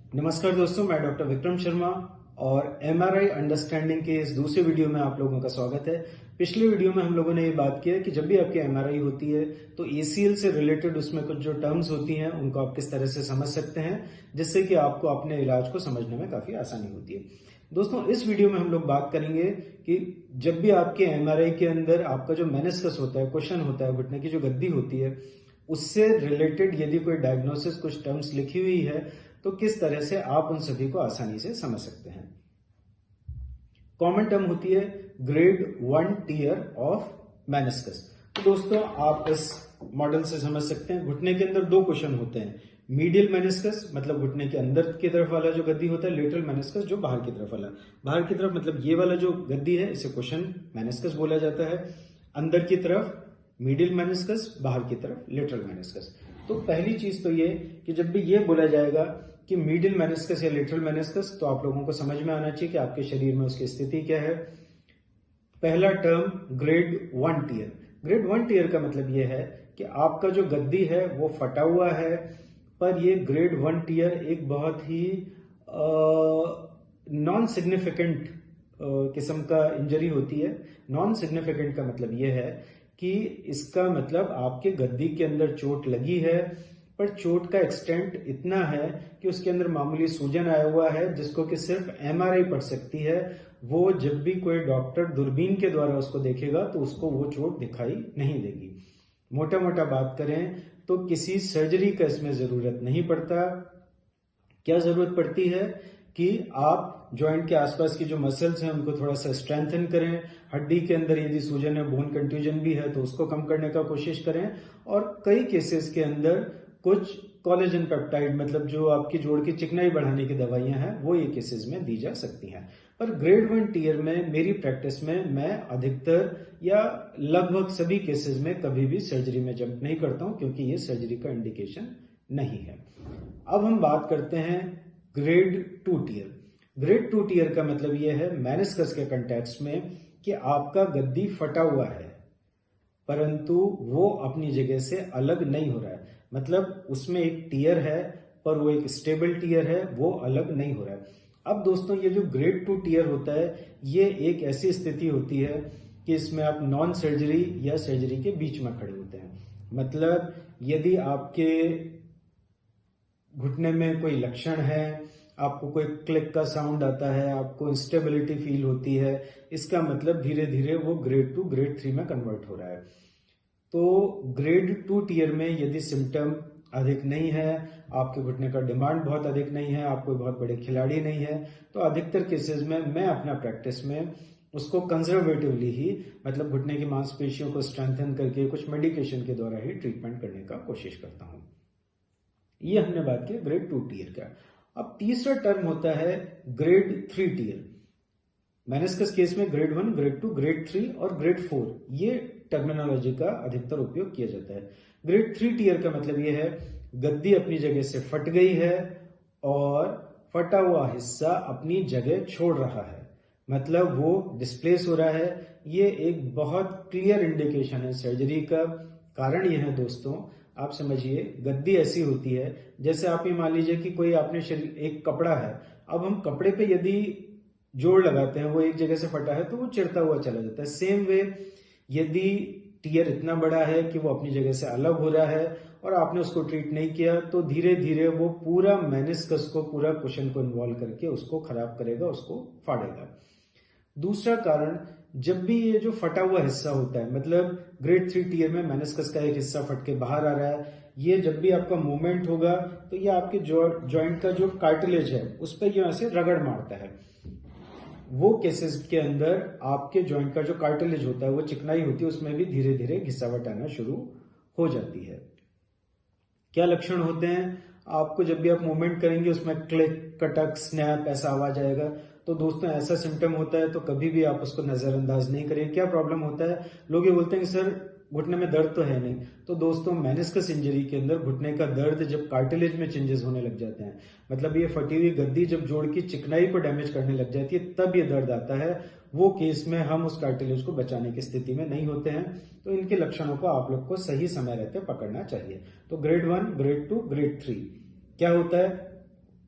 नमस्कार दोस्तों, मैं डॉक्टर विक्रम शर्मा और एमआरआई अंडरस्टैंडिंग के इस दूसरे वीडियो में आप लोगों का स्वागत है। पिछले वीडियो में हम लोगों ने ये बात की है कि जब भी आपकी एमआरआई होती है तो एसीएल से रिलेटेड उसमें कुछ जो टर्म्स होती हैं उनको आप किस तरह से समझ सकते हैं, जिससे कि आपको अपने इलाज को समझने में काफी आसानी होती है। दोस्तों, इस वीडियो में हम लोग बात करेंगे कि जब भी आपके एमआरआई के अंदर आपका जो मेनिस्कस होता है, क्वेश्चन होता है, घुटने की जो गद्दी होती है, उससे रिलेटेड यदि कोई डायग्नोसिस, कुछ टर्म्स लिखी हुई है तो किस तरह से आप उन सभी को आसानी से समझ सकते हैं। कॉमन टर्म होती है ग्रेड 1 टियर ऑफ मेनिस्कस। तो दोस्तों, आप इस मॉडल से समझ सकते हैं घुटने के अंदर दो क्वेश्चन होते हैं। मीडियल मेनिस्कस मतलब घुटने के अंदर की तरफ वाला जो गद्दी होता है, लेटरल मेनिस्कस जो बाहर की तरफ वाला। बाहर की तरफ मतलब ये वाला जो गद्दी है इसे क्वेश्चन मेनिस्कस बोला जाता है। अंदर की तरफ मीडियल मेनिस्कस, बाहर की तरफ लेटरल मेनिस्कस। तो पहली चीज तो ये कि जब भी ये बोला जाएगा कि मीडियल मेनिस्कस या लेटरल मेनिस्कस, तो आप लोगों को समझ में आना चाहिए कि आपके शरीर में उसकी स्थिति क्या है। पहला term grade 1 tear. Grade 1 tear का मतलब यह है कि आपका जो गद्दी है वो फटा हुआ है, पर ये ग्रेड 1 टियर एक बहुत ही नॉन सिग्निफिकेंट किस्म का इंजरी होती है। नॉन सिग्निफिकेंट का मतलब यह है कि इसका मतलब आपके गद्दी के अंदर चोट लगी है, पर चोट का एक्सटेंट इतना है कि उसके अंदर मामूली सूजन आया हुआ है जिसको कि सिर्फ एमआरआई पढ़ सकती है। वो जब भी कोई डॉक्टर दूरबीन के द्वारा उसको देखेगा तो उसको वो चोट दिखाई नहीं देगी। मोटा मोटा बात करें तो किसी सर्जरी का इसमें जरूरत नहीं पड़ता। क्या जरूरत पड़ती है कि आप जॉइंट के आसपास की जो मसल्स हैं उनको थोड़ा सा स्ट्रेंथन करें। हड्डी के अंदर यदि सूजन है, बोन कंट्यूजन भी है, तो उसको कम करने का कोशिश करें। और कई केसेस के अंदर कुछ कोलेजन पेप्टाइड मतलब जो आपकी जोड़ की चिकनाई बढ़ाने की दवाइयां हैं वो ये केसेस में दी जा सकती हैं। पर ग्रेड 1 टियर में मेरी प्रैक्टिस में मैं अधिकतर या लगभग सभी केसेस में कभी भी सर्जरी में जंप नहीं करता हूं, क्योंकि ये सर्जरी का इंडिकेशन नहीं है। अब हम बात करते हैं ग्रेड 2 टियर। ग्रेड 2 टियर का मतलब यह है मेनिस्कस के कंटेक्स्ट में कि आपका गद्दी फटा हुआ है, परंतु वो अपनी जगह से अलग नहीं हो रहा है। मतलब उसमें एक टियर है पर वो एक स्टेबल टियर है, वो अलग नहीं हो रहा है। अब दोस्तों, ये जो ग्रेड 2 टियर होता है ये एक ऐसी स्थिति होती है कि इसमें आप नॉन सर्जरी या सर्जरी के बीच में खड़े होते हैं। मतलब यदि आपके घुटने में कोई लक्षण है, आपको कोई क्लिक का साउंड आता है, आपको इंस्टेबिलिटी फील होती है, इसका मतलब धीरे धीरे वो ग्रेड 2 ग्रेड 3 में कन्वर्ट हो रहा है। तो ग्रेड 2 टियर में यदि सिम्टम अधिक नहीं है, आपके घुटने का डिमांड बहुत अधिक नहीं है, आप कोई बहुत बड़े खिलाड़ी नहीं है, तो अधिकतर केसेस में मैं अपना प्रैक्टिस में उसको कंजर्वेटिवली ही मतलब घुटने की मांसपेशियों को स्ट्रेंथन करके कुछ मेडिकेशन के द्वारा ही ट्रीटमेंट करने का कोशिश करता हूं। ये हमने बात की ग्रेड 2 टियर का। अब तीसरा टर्म होता है ग्रेड 3 टियर। मेनिस्कस केस में ग्रेड 1, ग्रेड 2, ग्रेड 3 और ग्रेड 4 ये टर्मिनोलॉजी का अधिकतर उपयोग किया जाता है। ग्रेड 3 टियर का मतलब यह है गद्दी अपनी जगह से फट गई है और फटा हुआ हिस्सा अपनी जगह छोड़ रहा है, मतलब वो डिस्प्लेस हो रहा है। ये एक बहुत क्लियर इंडिकेशन है सर्जरी का। कारण यह है दोस्तों, आप समझिए गद्दी ऐसी होती है जैसे आप ये मान लीजिए कि कोई आपने शरीर एक कपड़ा है, अब हम कपड़े पे यदि जोड़ लगाते हैं, वो एक जगह से फटा है तो वो चिरता हुआ चला जाता है। सेम वे यदि टियर इतना बड़ा है कि वो अपनी जगह से अलग हो रहा है और आपने उसको ट्रीट नहीं किया, तो धीरे धीरे वो पूरा मेनिस्कस को, पूरा कुशन को इन्वॉल्व करके उसको खराब करेगा, उसको फाड़ेगा। दूसरा कारण, जब भी ये जो फटा हुआ हिस्सा होता है, मतलब ग्रेड 3 टियर में मेनिस्कस का एक हिस्सा फट के बाहर आ रहा है, ये जब भी आपका मूवमेंट होगा तो ये आपके जॉइंट का जो कार्टिलेज है उस पर ये ऐसे रगड़ मारता है। वो केसेस के अंदर आपके जॉइंट का जो कार्टिलेज होता है, वो चिकनाई होती है, उसमें भी धीरे धीरे घिसावट आना शुरू हो जाती है। क्या लक्षण होते हैं? आपको जब भी आप मूवमेंट करेंगे उसमें क्लिक, कटक, स्नैप ऐसा आवाज आएगा। तो दोस्तों, ऐसा सिम्टम होता है तो कभी भी आप उसको नजरअंदाज नहीं करें। क्या प्रॉब्लम होता है? लोग ये बोलते हैं कि सर घुटने में दर्द तो है नहीं। तो दोस्तों, मेनिस्कस इंजरी के अंदर घुटने का दर्द जब कार्टिलेज में चेंजेस होने लग जाते हैं, मतलब ये फटी हुई गद्दी जब जोड़ की चिकनाई को डैमेज करने लग जाती है, तब ये दर्द आता है। वो केस में हम उस कार्टिलेज को बचाने की स्थिति में नहीं होते हैं। तो इनके लक्षणों को आप लोग को सही समय रहते पकड़ना चाहिए। तो ग्रेड 1, ग्रेड 2, ग्रेड 3 क्या होता है?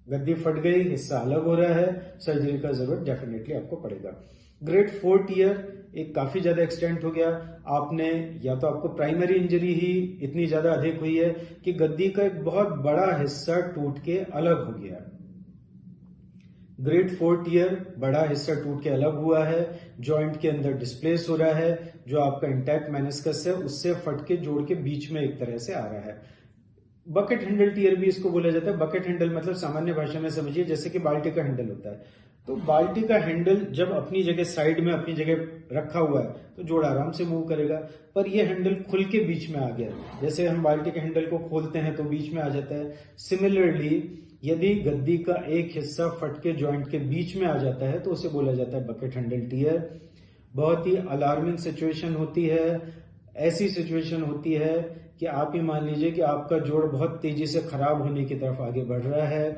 गद्दी फट गई, हिस्सा अलग हो रहा है, सर्जरी का जरूरत डेफिनेटली आपको पड़ेगा। ग्रेड 4 टियर एक काफी ज्यादा एक्सटेंट हो गया, आपने या तो आपको प्राइमरी इंजरी ही इतनी ज्यादा अधिक हुई है कि गद्दी का एक बहुत बड़ा हिस्सा टूट के अलग हो गया। ग्रेड 4 टियर बड़ा हिस्सा टूट के अलग हुआ है, जॉइंट के अंदर डिस्प्लेस हो रहा है, जो आपका इंटैक्ट मेनिस्कस है उससे फट के जोड़ के बीच में एक तरह से आ रहा है। बकेट हैंडल टियर भी इसको बोला जाता है। बकेट हैंडल मतलब सामान्य भाषा में समझिए जैसे कि बाल्टी का हैंडल होता है, तो बाल्टी का हैंडल जब अपनी जगह साइड में अपनी जगह रखा हुआ है तो जोड़ आराम से मूव करेगा, पर यह हैंडल खुल के बीच में आ गया, जैसे हम बाल्टी के हैंडल को खोलते हैं तो बीच में आ जाता है। सिमिलरली यदि गद्दी का एक हिस्सा फट के जॉइंट के बीच में आ जाता है तो उसे बोला जाता है बकेट हैंडल टियर। बहुत ही अलार्मिंग सिचुएशन होती है। ऐसी सिचुएशन होती है कि आप ही मान लीजिए कि आपका जोड़ बहुत तेजी से खराब होने की तरफ आगे बढ़ रहा है।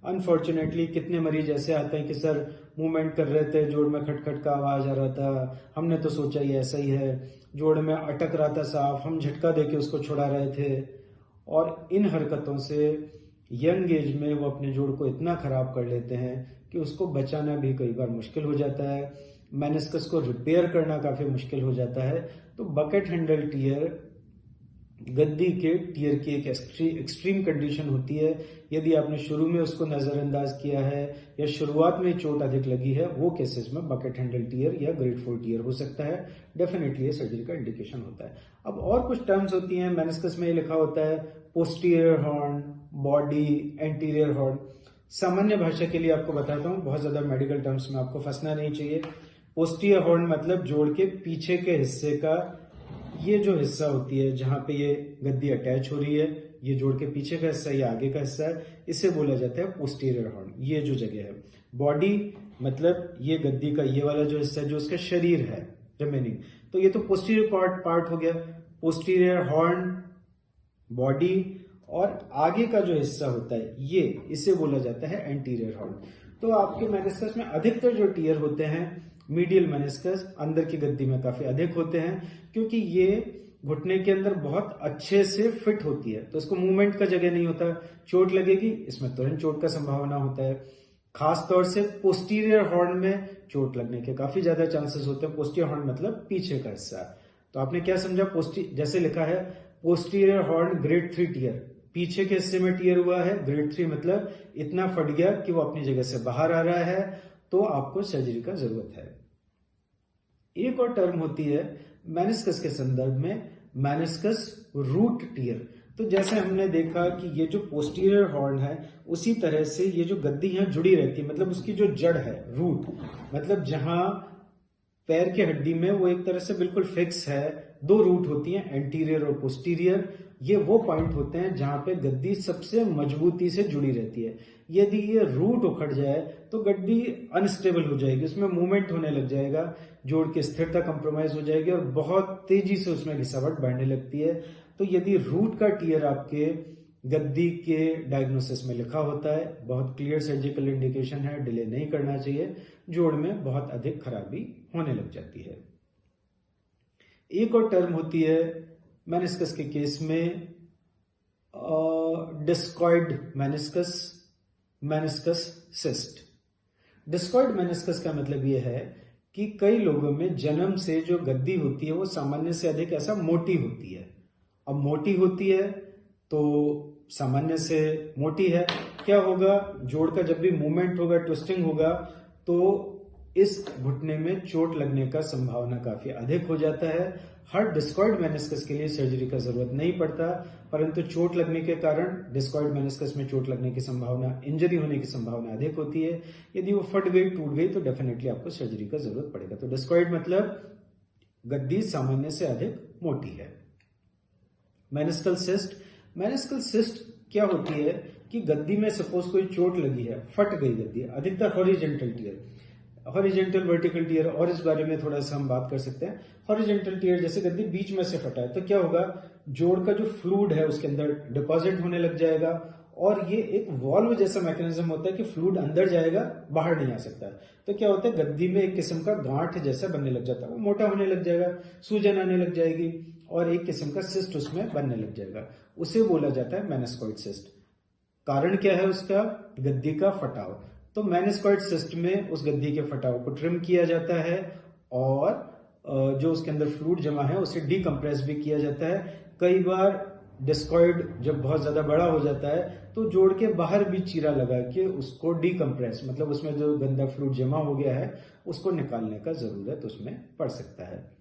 अनफॉर्चुनेटली कितने मरीज ऐसे आते हैं कि सर मूवमेंट कर रहे थे, जोड़ में खटखट का आवाज आ रहा था, हमने तो सोचा ये ऐसा ही है, जोड़ में अटक रहा था सांप, हम झटका देके उसको छुड़ा रहे थे। और इन हरकतों से यंग एज में वो अपने जोड़ को इतना खराब कर लेते हैं कि उसको बचाना भी कई बार मुश्किल हो जाता है, मेनिस्कस को रिपेयर करना काफी मुश्किल हो जाता है। तो बकेट हैंडल टियर गद्दी के टियर की एक एक्सट्रीम कंडीशन होती है। यदि आपने शुरू में उसको नजरअंदाज किया है या शुरुआत में चोट अधिक लगी है, वो केसेस में बकेट हैंडल टियर या ग्रेड 4 टियर हो सकता है। डेफिनेटली ये सर्जरी का इंडिकेशन होता है। अब और कुछ टर्म्स होती हैं, मेनिस्कस में ये लिखा होता है posterior horn, body, anterior horn. सामान्य भाषा के लिए आपको बताता हूं, बहुत ज्यादा मेडिकल टर्म्स में आपको फंसना नहीं चाहिए। पोस्टीरियर हॉर्न मतलब जोड़ के पीछे के हिस्से का ये जो हिस्सा होती है जहां पे ये गद्दी अटैच हो रही है, ये जोड़ के पीछे का हिस्सा, ये आगे का हिस्सा है, इसे बोला जाता है पोस्टीरियर हॉर्न। ये जो जगह है, बॉडी मतलब ये गद्दी का ये वाला जो हिस्सा है जो उसका शरीर है रिमेनिंग, तो ये तो पोस्टीरियर पार्ट हो गया। पोस्टीरियर हॉर्न, बॉडी, और आगे का जो हिस्सा होता है ये, इसे बोला जाता है एंटीरियर हॉर्न। तो आपके मेनिस्कस में अधिकतर जो टियर होते हैं मीडियल मेनिस्कस अंदर की गद्दी में काफी अधिक होते हैं, क्योंकि ये घुटने के अंदर बहुत अच्छे से फिट होती है, तो इसको मूवमेंट का जगह नहीं होता। चोट लगेगी इसमें तुरंत चोट का संभावना होता है। खास तौर से पोस्टीरियर हॉर्न में चोट लगने के काफी ज्यादा चांसेस होते हैं। पोस्टीरियर हॉर्न मतलब पीछे का हिस्सा। तो आपने क्या समझा, जैसे लिखा है पोस्टीरियर हॉर्न ग्रेड 3 टियर, पीछे के हिस्से में टियर हुआ है। ग्रेड 3 मतलब इतना फट गया कि वो अपनी जगह से बाहर आ रहा है, तो आपको सर्जरी का जरूरत है। एक और टर्म होती है मेनिस्कस के संदर्भ में, मेनिस्कस रूट टियर। तो जैसे हमने देखा कि ये जो पोस्टीरियर हॉर्न है उसी तरह से ये जो गद्दी है जुड़ी रहती है, मतलब उसकी जो जड़ है, रूट मतलब जहां पैर की हड्डी में वो एक तरह से बिल्कुल फिक्स है। दो रूट होती हैं, एंटीरियर और पोस्टीरियर। ये वो पॉइंट होते हैं जहां पे गद्दी सबसे मजबूती से जुड़ी रहती है। यदि ये रूट उखड़ जाए तो गद्दी अनस्टेबल हो जाएगी, उसमें मूवमेंट होने लग जाएगा, जोड़ की स्थिरता कंप्रोमाइज हो जाएगी और बहुत तेजी से उसमें घिसावट बढ़ने लगती है। तो यदि रूट का टियर आपके गद्दी के डायग्नोसिस में लिखा होता है, बहुत क्लियर सर्जिकल इंडिकेशन है, डिले नहीं करना चाहिए, जोड़ में बहुत अधिक खराबी होने लग जाती है। एक और टर्म होती है मेनिस्कस के केस में discoid meniscus, meniscus cyst. Discoid meniscus का मतलब यह है कि कई लोगों में जन्म से जो गद्दी होती है वो सामान्य से अधिक ऐसा मोटी होती है। अब मोटी होती है तो सामान्य से मोटी है, क्या होगा, जोड़ का जब भी मूवमेंट होगा, ट्विस्टिंग होगा, तो इस घुटने में चोट लगने का संभावना काफी अधिक हो जाता है। हर डिस्कॉइड मेनिस्कस के लिए सर्जरी का जरूरत नहीं पड़ता, परंतु चोट लगने के कारण डिस्कॉइड मेनिस्कस में चोट लगने की संभावना, इंजरी होने की संभावना अधिक होती है। यदि वो फट गई, टूट गई, तो डेफिनेटली आपको सर्जरी का जरूरत पड़ेगा। तो डिस्कॉइड मतलब गद्दी सामान्य से अधिक मोटी है। मेनिस्कल सिस्ट, मेनिस्कल सिस्ट क्या होती है कि गद्दी में सपोज कोई चोट लगी है, फट गई गद्दी, अधिकतर horizontal tear, horizontal vertical tear, और इस बारे में थोड़ा सा हम बात कर सकते हैं। हॉरिजेंटल टियर जैसे गद्दी बीच में से फटा है तो क्या होगा, जोड़ का जो फ्लूइड है उसके अंदर डिपॉजिट होने लग जाएगा, और ये एक वॉल्व जैसा मैकेनिज्म होता है कि फ्लूइड अंदर जाएगा, बाहर नहीं आ सकता। तो क्या होता है, गद्दी में एक किस्म का गांठ जैसा बनने लग जाता है, वो मोटा होने लग जाएगा, सूजन आने लग जाएगी और एक किस्म का सिस्ट उसमें बनने लग जाएगा। उसे बोला जाता है मेनिस्कॉइड सिस्ट। कारण क्या है उसका? गद्दी का फटाव। तो मेनिस्कॉइड सिस्ट में उस गद्दी के फटाव को ट्रिम किया जाता है और जो उसके अंदर फ्लूइड जमा है उसे डीकम्प्रेस भी किया जाता है। कई बार डिस्कॉइड जब बहुत ज्यादा बड़ा हो जाता है तो जोड़ के बाहर भी चीरा लगा के उसको डीकम्प्रेस, मतलब उसमें जो गंदा फ्लूइड जमा हो गया है उसको निकालने का जरूरत उसमें पड़ सकता है।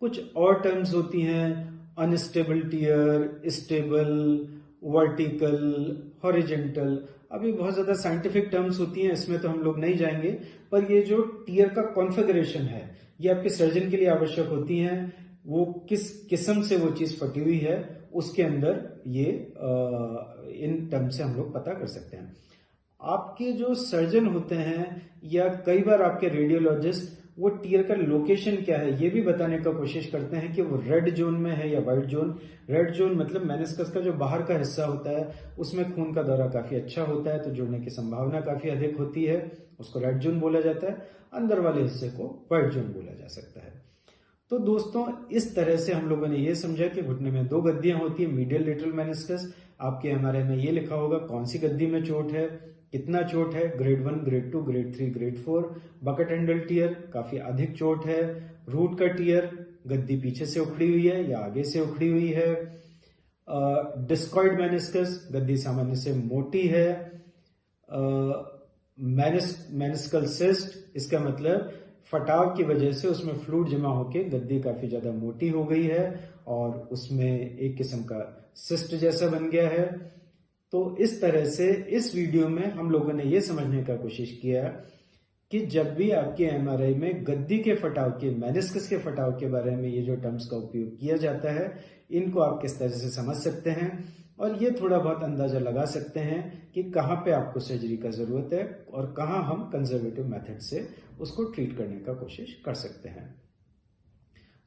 कुछ और टर्म्स होती हैं, unstable tear, stable, vertical, horizontal. अब ये बहुत ज्यादा साइंटिफिक टर्म्स होती हैं, इसमें तो हम लोग नहीं जाएंगे, पर ये जो टियर का कॉन्फ़िगरेशन है ये आपके सर्जन के लिए आवश्यक होती हैं। वो किस किस्म से वो चीज फटी हुई है उसके अंदर ये इन टर्म से हम लोग पता कर सकते हैं। आपके जो सर्जन होते हैं या कई बार आपके रेडियोलॉजिस्ट वो टियर का लोकेशन क्या है ये भी बताने का कोशिश करते हैं कि वो रेड जोन में है या व्हाइट जोन। रेड जोन मतलब मेनिस्कस का जो बाहर का हिस्सा होता है उसमें खून का दौरा काफी अच्छा होता है तो जुड़ने की संभावना काफी अधिक होती है, उसको रेड जोन बोला जाता है। अंदर वाले हिस्से को व्हाइट जोन बोला जा सकता है। तो दोस्तों इस तरह से हम लोगों ने ये समझा कि घुटने में दो गद्दियां होती है, मीडियल लेटरल मेनिस्कस। आपके एमआरआई में ये लिखा होगा कौन सी गद्दी में चोट है, कितना चोट है, grade 1, grade 2, grade 3, grade 4। Bucket handle tear काफी अधिक चोट है। रूट का टियर गद्दी पीछे से उखड़ी हुई है या आगे से उखड़ी हुई है। डिस्कॉइड मेनिस्कस गद्दी सामान्य से मोटी है। मेनिस्कल सिस्ट इसका मतलब फटाव की वजह से उसमें फ्लूइड जमा होकर गद्दी काफी ज्यादा मोटी हो गई है और उसमें एक किस्म का सिस्ट जैसा बन गया है। तो इस तरह से इस वीडियो में हम लोगों ने यह समझने का कोशिश किया कि जब भी आपके एमआरआई में गद्दी के फटाव के, मेनिस्कस के फटाव के बारे में ये जो टर्म्स का उपयोग किया जाता है इनको आप किस तरह से समझ सकते हैं और ये थोड़ा बहुत अंदाजा लगा सकते हैं कि कहाँ पे आपको सर्जरी का जरूरत है और कहाँ हम कंजर्वेटिव मेथड से उसको ट्रीट करने का कोशिश कर सकते हैं।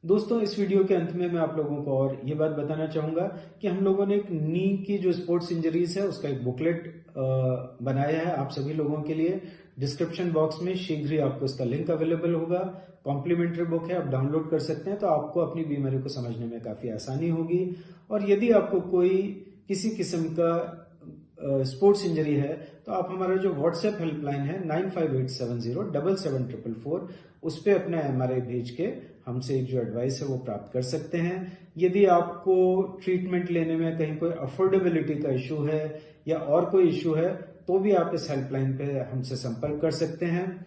दोस्तों इस वीडियो के अंत में मैं आप लोगों को और ये बात बताना चाहूंगा कि हम लोगों ने एक नी की जो स्पोर्ट्स इंजरीज है उसका एक बुकलेट बनाया है आप सभी लोगों के लिए। डिस्क्रिप्शन बॉक्स में शीघ्र ही आपको इसका लिंक अवेलेबल होगा। कॉम्प्लीमेंट्री बुक है, आप डाउनलोड कर सकते हैं तो आपको अपनी बीमारी को समझने में काफी आसानी होगी। और यदि आपको कोई किसी किस्म का स्पोर्ट्स इंजरी है तो आप हमारा जो व्हाट्सएप हेल्पलाइन है 9587077444 उस पर अपना एमआरआई भेज के हमसे एक जो एडवाइस है वो प्राप्त कर सकते हैं। यदि आपको ट्रीटमेंट लेने में कहीं कोई अफोर्डेबिलिटी का इशू है या और कोई इशू है तो भी आप इस हेल्पलाइन पे हमसे संपर्क कर सकते हैं।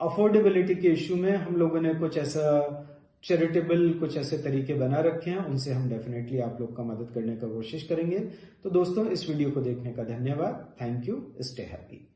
अफोर्डेबिलिटी के इशू में हम लोगों ने कुछ ऐसा चैरिटेबल कुछ ऐसे तरीके बना रखे हैं, उनसे हम डेफिनेटली आप लोग का मदद करने का कोशिश करेंगे। तो दोस्तों इस वीडियो को देखने का धन्यवाद। Thank you. Stay happy.